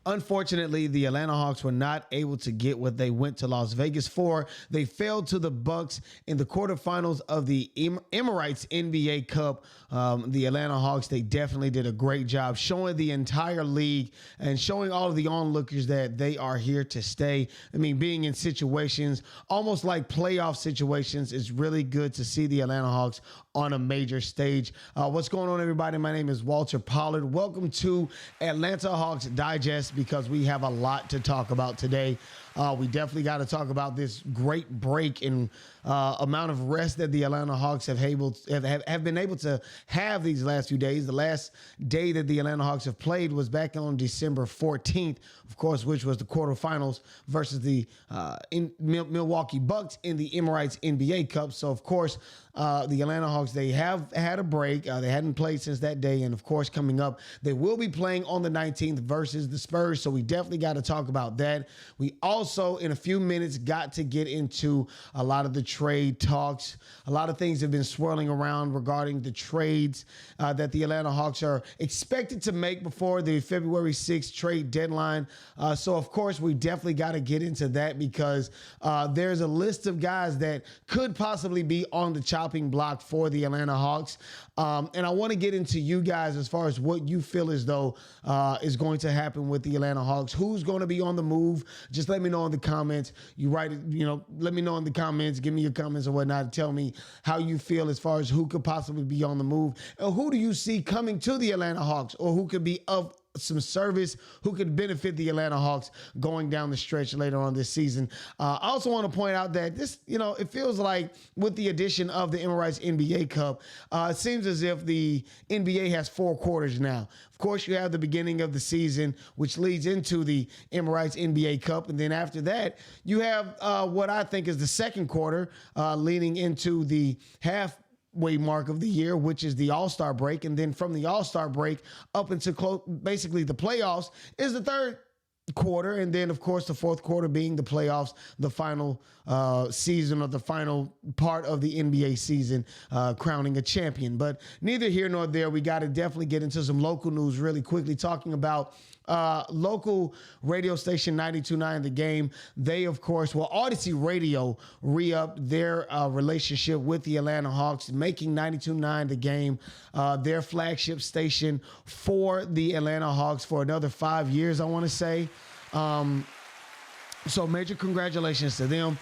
Unfortunately, the Atlanta Hawks were not able to get what they went to Las Vegas for. They fell to the Bucks in the quarterfinals of the Emirates NBA Cup. The Atlanta Hawks, they definitely did a great job showing the entire league and showing all of the onlookers that they are here to stay. I mean, being in situations almost like playoff situations, it's really good to see the Atlanta Hawks on a major stage. What's going on, everybody? My name is Walter Pollard. Welcome to Atlanta Hawks Digest, because we have a lot to talk about today. We definitely got to talk about this great break and amount of rest that the Atlanta Hawks have been able to have these last few days. The last day that the Atlanta Hawks have played was back on December 14th, of course, which was the quarterfinals versus the Milwaukee Bucks in the Emirates NBA Cup. So, of course, the Atlanta Hawks, they have had a break. They hadn't played since that day. And, of course, coming up, they will be playing on the 19th versus the Spurs. So we definitely got to talk about that. We also, in a few minutes, got to get into a lot of the trade talks. A lot of things have been swirling around regarding the trades that the Atlanta Hawks are expected to make before the February 6th trade deadline. So, of course, we definitely got to get into that, because there's a list of guys that could possibly be on the chopping block for the Atlanta Hawks. And I want to get into you guys as far as what you feel as though is going to happen with the Atlanta Hawks. Who's going to be on the move? Just let me know in the comments. You write it, let me know in the comments. Give me your comments or whatnot. Tell me how you feel as far as who could possibly be on the move. And who do you see coming to the Atlanta Hawks, or who could be of some service, who could benefit the Atlanta Hawks going down the stretch later on this season. I also want to point out that this, it feels like with the addition of the Emirates NBA Cup, it seems as if the NBA has 4 quarters now. Of course, you have the beginning of the season, which leads into the Emirates NBA Cup. And then after that, you have what I think is the second quarter, leading into the halfway mark of the year, which is the All-Star break. And then from the All-Star break up into basically the playoffs is the third quarter. And then, of course, the fourth quarter being the playoffs, the final season, or the final part of the NBA season, crowning a champion. But neither here nor there. We got to definitely get into some local news really quickly, talking about local radio station 92.9 The Game. They, of course, Odyssey Radio re-upped their relationship with the Atlanta Hawks, making 92.9 The Game their flagship station for the Atlanta Hawks for another 5 years, I want to say. So major congratulations to them.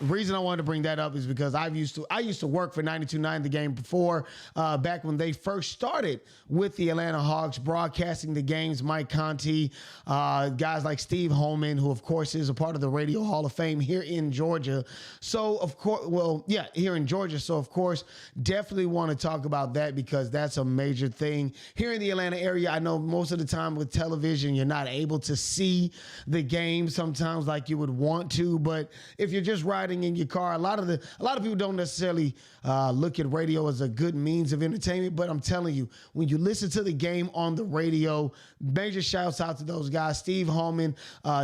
Reason I wanted to bring that up is because I used to work for 92.9 The Game before, back when they first started with the Atlanta Hawks, broadcasting the games. Mike Conti, guys like Steve Holman, who of course is a part of the Radio Hall of Fame here in Georgia. So of course, here in Georgia. So of course, definitely want to talk about that, because that's a major thing here in the Atlanta area. I know most of the time with television, you're not able to see the game sometimes like you would want to, but if you're just riding in your car, a lot of people don't necessarily look at radio as a good means of entertainment. But I'm telling you, when you listen to the game on the radio, major shouts out to those guys: Steve Holman,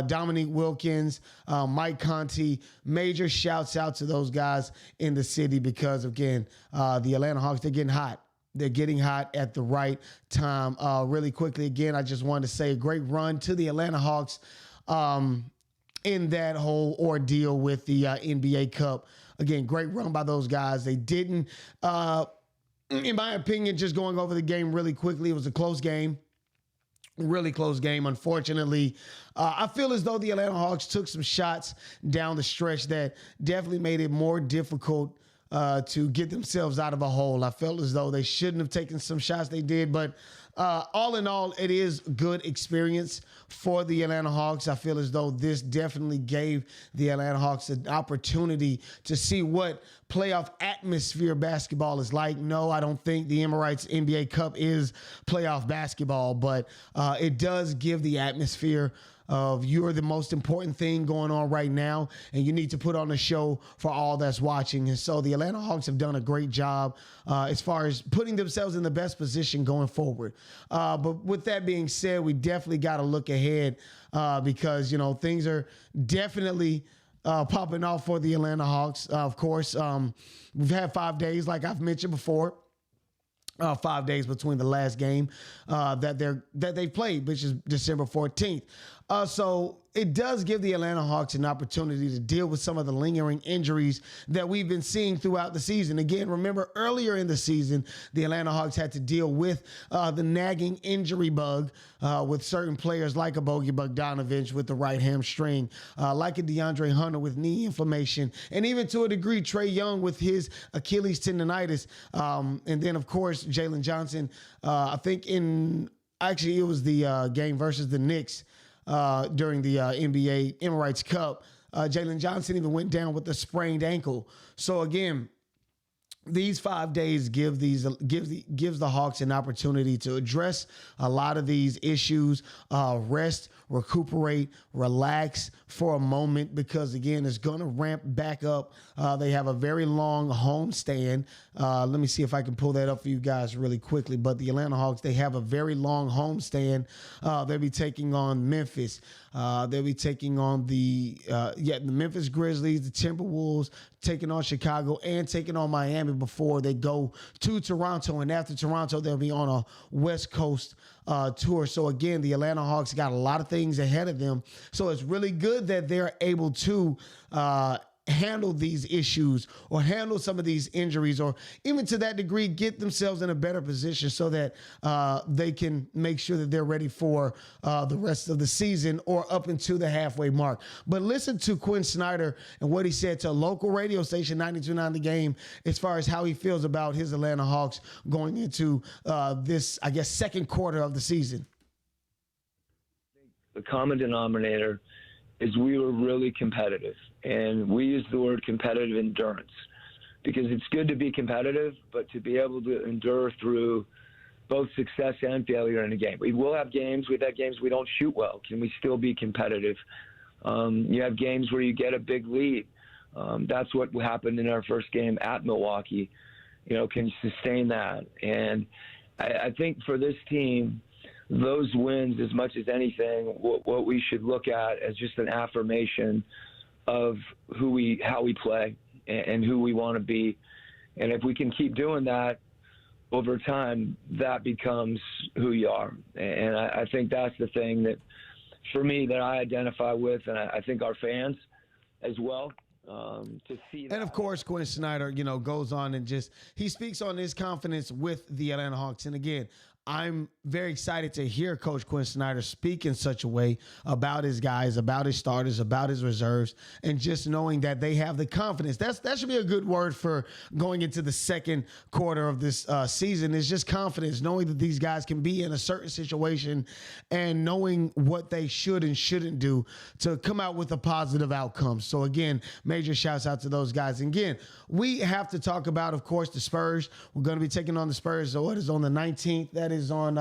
Dominique Wilkins, Mike Conti. Major shouts out to those guys in the city, because again, the Atlanta Hawks, they're getting hot. They're getting hot at the right time. Really quickly, again, I just wanted to say a great run to the Atlanta Hawks in that whole ordeal with the NBA Cup. Again, great run by those guys. They didn't, in my opinion, just going over the game really quickly, it was a close game. Really close game, unfortunately. I feel as though the Atlanta Hawks took some shots down the stretch that definitely made it more difficult to get themselves out of a hole. I felt as though they shouldn't have taken some shots they did, but all in all, it is good experience for the Atlanta Hawks. I feel as though this definitely gave the Atlanta Hawks an opportunity to see what playoff atmosphere basketball is like. No, I don't think the Emirates NBA Cup is playoff basketball, but it does give the atmosphere of you're the most important thing going on right now, and you need to put on a show for all that's watching. And so the Atlanta Hawks have done a great job as far as putting themselves in the best position going forward. But with that being said, we definitely got to look ahead because, things are definitely popping off for the Atlanta Hawks. Of course, we've had 5 days, like I've mentioned before. 5 days between the last game that they played, which is December 14th. So it does give the Atlanta Hawks an opportunity to deal with some of the lingering injuries that we've been seeing throughout the season. Again, remember earlier in the season, the Atlanta Hawks had to deal with the nagging injury bug with certain players like a Bogdan Bogdanović with the right hamstring, like a DeAndre Hunter with knee inflammation, and even to a degree, Trae Young with his Achilles tendonitis. And then, of course, Jalen Johnson, I think it was the game versus the Knicks, during the NBA Emirates Cup. Jalen Johnson even went down with a sprained ankle. So again, these 5 days gives the Hawks an opportunity to address a lot of these issues, rest, recuperate, relax for a moment, because again, it's going to ramp back up. They have a very long homestand. Let me see if I can pull that up for you guys really quickly. But the Atlanta Hawks, they have a very long homestand. They'll be taking on Memphis. They'll be taking on the Memphis Grizzlies, the Timberwolves, taking on Chicago, and taking on Miami before they go to Toronto. And after Toronto, they'll be on a West Coast tour. So again, the Atlanta Hawks got a lot of things ahead of them. So it's really good that they're able to handle these issues or handle some of these injuries, or even to that degree, get themselves in a better position so that they can make sure that they're ready for the rest of the season or up into the halfway mark. But listen to Quin Snyder and what he said to a local radio station, 92.9 The Game, as far as how he feels about his Atlanta Hawks going into this, I guess, second quarter of the season. The common denominator is we were really competitive, and we use the word competitive endurance because it's good to be competitive, but to be able to endure through both success and failure in a game. We will have games. We've had games we don't shoot well. Can we still be competitive? You have games where you get a big lead. That's what happened in our first game at Milwaukee. Can you sustain that? And I think for this team, those wins, as much as anything, what we should look at as just an affirmation of how we play and who we want to be. And if we can keep doing that over time, that becomes who you are. And I think that's the thing that, for me, that I identify with, and I think our fans as well. To see that. And of course, Quin Snyder, goes on and he speaks on his confidence with the Atlanta Hawks. And again, I'm very excited to hear Coach Quin Snyder speak in such a way about his guys, about his starters, about his reserves, and just knowing that they have the confidence. That should be a good word for going into the second quarter of this season, is just confidence, knowing that these guys can be in a certain situation and knowing what they should and shouldn't do to come out with a positive outcome. So again, major shouts out to those guys. And again, we have to talk about, of course, the Spurs. We're going to be taking on the Spurs. So it is on the 19th. That is on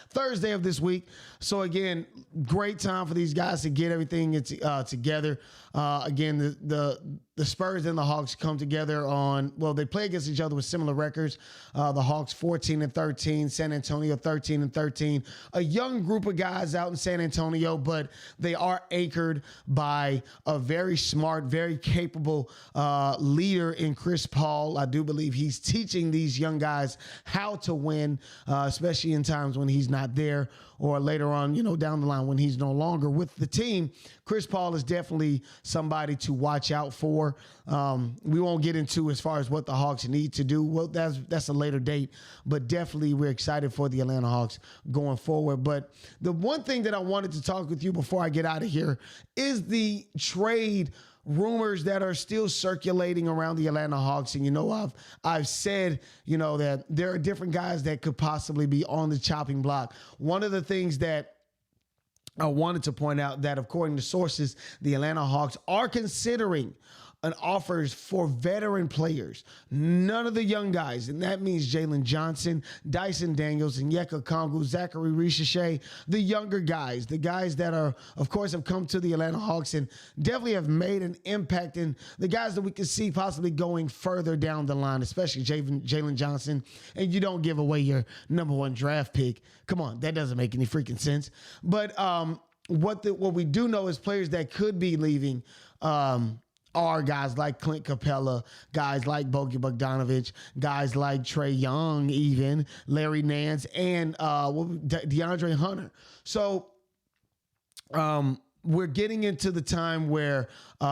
Thursday of this week. So again, great time for these guys to get everything together. Again, the Spurs and the Hawks come together they play against each other with similar records. The Hawks 14-13, San Antonio 13-13. A young group of guys out in San Antonio, but they are anchored by a very smart, very capable leader in Chris Paul. I do believe he's teaching these young guys how to win, especially in times when he's not there, or later on, down the line when he's no longer with the team. Chris Paul is definitely somebody to watch out for. We won't get into as far as what the Hawks need to do. Well, that's a later date, but definitely we're excited for the Atlanta Hawks going forward. But the one thing that I wanted to talk with you before I get out of here is the trade rumors that are still circulating around the Atlanta Hawks. And, I've said, that there are different guys that could possibly be on the chopping block. One of the things that I wanted to point out that, according to sources, the Atlanta Hawks are considering an offers for veteran players, none of the young guys. And that means Jalen Johnson, Dyson Daniels, and Yeka Kongu, Zaccharie Risacher, the younger guys, the guys that are, of course, have come to the Atlanta Hawks and definitely have made an impact, in the guys that we could see possibly going further down the line, especially Jalen Johnson. And you don't give away your number one draft pick. Come on, that doesn't make any freaking sense. But what we do know is players that could be leaving are guys like Clint Capela, guys like Bogdan Bogdanović, guys like Trae Young, even Larry Nance, and DeAndre Hunter. So we're getting into the time where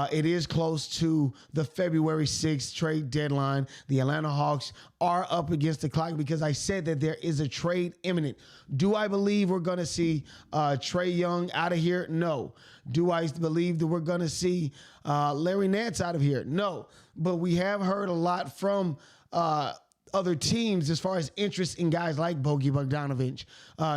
it is close to the February 6th trade deadline. The Atlanta Hawks are up against the clock because I said that there is a trade imminent. Do I believe we're going to see Trae Young out of here? No. Do I believe that we're going to see Larry Nance out of here? No. But we have heard a lot from other teams as far as interest in guys like Bogdan Bogdanović,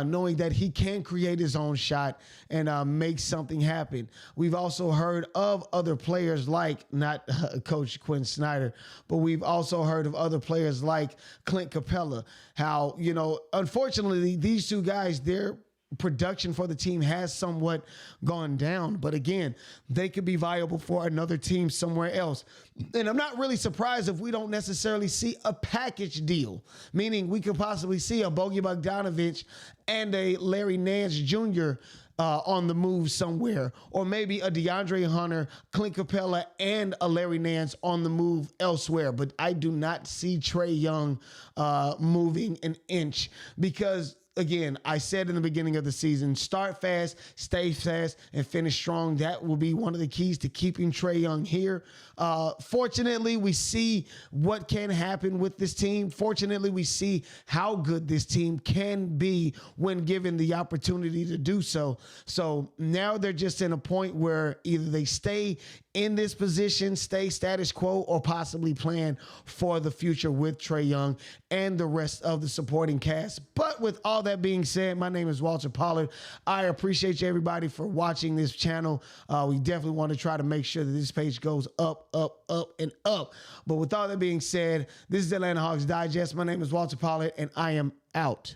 knowing that he can create his own shot and make something happen. We've also heard of other players like, not Coach Quin Snyder, but we've also heard of other players like Clint Capela, how, unfortunately, these two guys, their production for the team has somewhat gone down, but again, they could be viable for another team somewhere else. And I'm not really surprised if we don't necessarily see a package deal, meaning we could possibly see a Bogdan Bogdanović and a Larry Nance Jr. On the move somewhere, or maybe a DeAndre Hunter, Clint Capela, and a Larry Nance on the move elsewhere. But I do not see Trae Young moving an inch because, again, I said in the beginning of the season, start fast, stay fast, and finish strong. That will be one of the keys to keeping Trae Young here. Fortunately, we see what can happen with this team. Fortunately, we see how good this team can be when given the opportunity to do so. So now they're just in a point where either they stay in this position, stay status quo, or possibly plan for the future with Trae Young and the rest of the supporting cast. But with all that being said, my name is Walter Pollard. I appreciate you, everybody, for watching this channel. We definitely want to try to make sure that this page goes up, up, up, and up. But with all that being said, this is Atlanta Hawks Digest. My name is Walter Pollard, and I am out.